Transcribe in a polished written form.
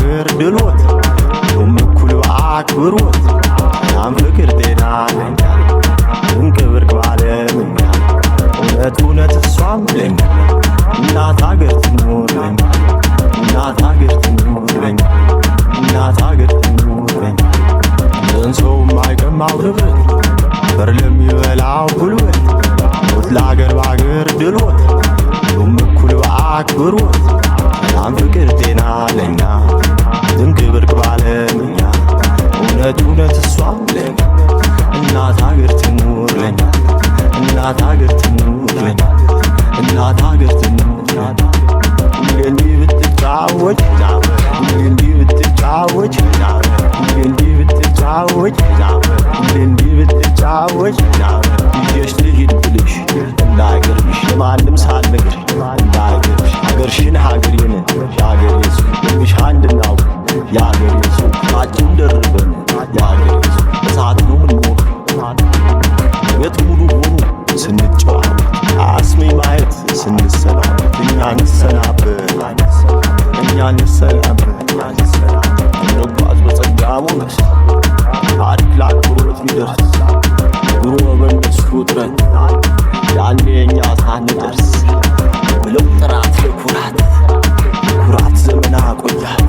ባገር ድሎት ሁሉም እኩል በአክብሮት ሰላም ፍቅር ጤና ለኛ ድንቅ ብርቅ ባለምኛ እውነት እውነት እሷም ለኛ እናት አገር ትኑር ለኛ እናት አገር ትኑር ለኛ እናት አገር ትኑር ለኛ ሰው ማይቀማው ንብረት በር ለሚበላው ጉልበት ሞት ለአገር ባገር ድሎት ሁሉም እኩል በአክብሮት ሰላም ፍቅር ጤና ለኛ ድንቅ ብርቅ ባለምኛ እውነት እውነት እሷም ለኛ እናት አገር ትኑር ለኛ እናት አገር ትኑር ለኛ እናት አገር ትኑር ለኛ እንዲህ ብትጫወች እንዲህ ብትጫወች እንዲህ ብትጫወች እንዲህ ብትጫወች ይዤሽ ልሂድ ብልሽ እንዳይገርምሽ ለማንም ሳልነግር እንዳይገርምሽ ሀገርሽን ሀገሬን የሀገሬ ሰው የሚሽ አንድ እናውቅ የሀገሬ ሰው ታችን ደርበን የሀገሬ ሰው እሳት ነው ምንሞቅ ቤት ሙሉ ሆኑ ስንጨዋወት አስሜ ማየት ስንሰናበት እኛ እንሰናበት እንጓዝ በጸጋ ሞገስ ታሪክ ለአክብሮት ቢደርስ ድሮ በእነሱ ጥረት ያኔ እኛ ሳንደርስ ብለው ጥራት ለኩራት ኩራት ዘመን አቆያት